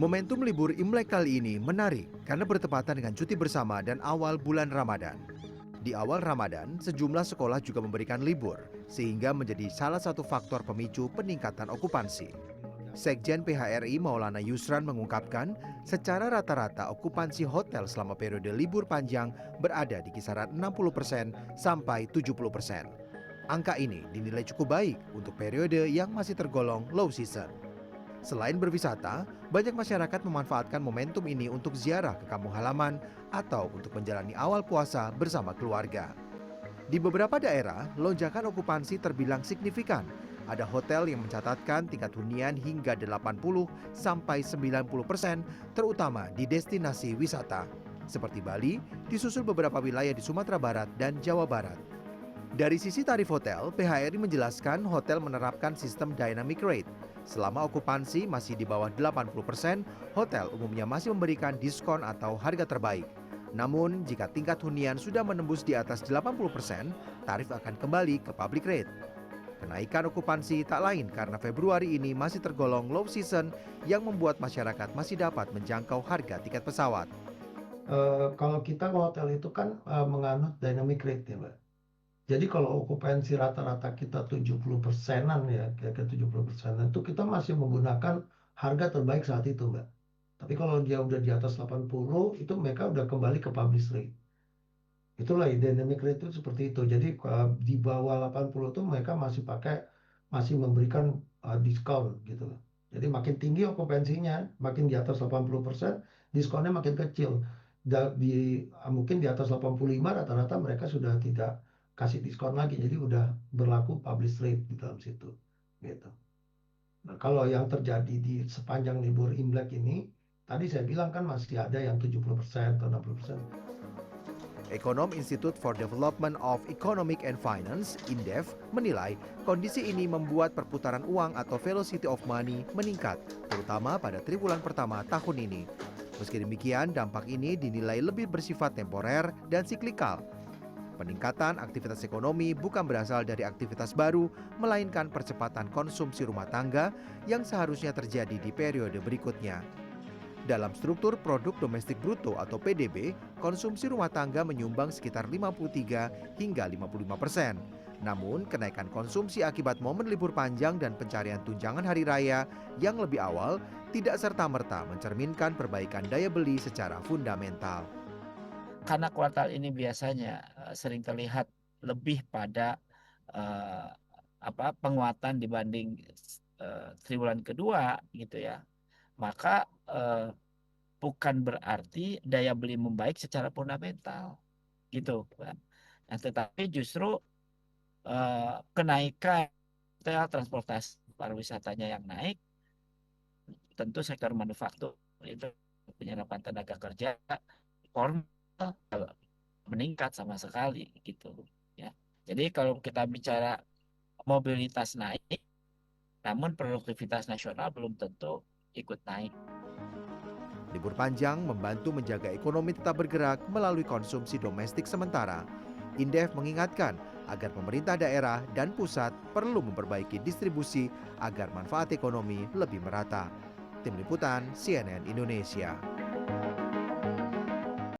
Momentum libur Imlek kali ini menarik karena bertepatan dengan cuti bersama dan awal bulan Ramadan. Di awal Ramadan, sejumlah sekolah juga memberikan libur, sehingga menjadi salah satu faktor pemicu peningkatan okupansi. Sekjen PHRI Maulana Yusran mengungkapkan, secara rata-rata okupansi hotel selama periode libur panjang berada di kisaran 60% sampai 70%. Angka ini dinilai cukup baik untuk periode yang masih tergolong low season. Selain berwisata, banyak masyarakat memanfaatkan momentum ini untuk ziarah ke kampung halaman atau untuk menjalani awal puasa bersama keluarga. Di beberapa daerah, lonjakan okupansi terbilang signifikan. Ada hotel yang mencatatkan tingkat hunian hingga 80 sampai 90%, terutama di destinasi wisata. Seperti Bali, disusul beberapa wilayah di Sumatera Barat dan Jawa Barat. Dari sisi tarif hotel, PHRI menjelaskan hotel menerapkan sistem dynamic rate. Selama okupansi masih di bawah 80%, hotel umumnya masih memberikan diskon atau harga terbaik. Namun, jika tingkat hunian sudah menembus di atas 80%, tarif akan kembali ke public rate. Kenaikan okupansi tak lain karena Februari ini masih tergolong low season yang membuat masyarakat masih dapat menjangkau harga tiket pesawat. Kalau kita ke hotel itu kan menganut dynamic rate ya, Mbak. Jadi kalau okupansi rata-rata kita 70%-an ya, kira-kira 70%-an itu kita masih menggunakan harga terbaik saat itu, Mbak. Tapi kalau dia udah di atas 80, itu mereka udah kembali ke publish rate. Itulah dynamic rate itu seperti itu. Jadi di bawah 80 itu mereka masih memberikan diskon gitu loh. Jadi makin tinggi okupansinya, makin di atas 80%, diskonnya makin kecil. Mungkin di atas 85 rata-rata mereka sudah tidak kasih diskon lagi. Jadi udah berlaku publish rate di dalam situ. Gitu. Nah, kalau yang terjadi di sepanjang libur Imlek ini, tadi saya bilang kan masih ada yang 70% atau 60%. Ekonom Institute for Development of Economic and Finance, INDEF, menilai kondisi ini membuat perputaran uang atau velocity of money meningkat, terutama pada triwulan pertama tahun ini. Meski demikian, dampak ini dinilai lebih bersifat temporer dan siklikal. Peningkatan aktivitas ekonomi bukan berasal dari aktivitas baru, melainkan percepatan konsumsi rumah tangga yang seharusnya terjadi di periode berikutnya. Dalam struktur produk domestik bruto atau PDB, konsumsi rumah tangga menyumbang sekitar 53 hingga 55%. Namun, kenaikan konsumsi akibat momen libur panjang dan pencarian tunjangan hari raya yang lebih awal tidak serta-merta mencerminkan perbaikan daya beli secara fundamental. Karena kuartal ini biasanya sering terlihat lebih pada eh, penguatan dibanding triwulan kedua gitu ya. Maka bukan berarti daya beli membaik secara fundamental gitu kan. Nah, tetapi justru kenaikan hotel, transportasi pariwisatanya yang naik, tentu sektor manufaktur itu penyerapan tenaga kerja formal meningkat sama sekali gitu ya. Jadi kalau kita bicara mobilitas naik, namun produktivitas nasional belum tentu ikut naik. Libur panjang membantu menjaga ekonomi tetap bergerak melalui konsumsi domestik sementara. Indef mengingatkan agar pemerintah daerah dan pusat perlu memperbaiki distribusi agar manfaat ekonomi lebih merata. Tim Liputan CNN Indonesia.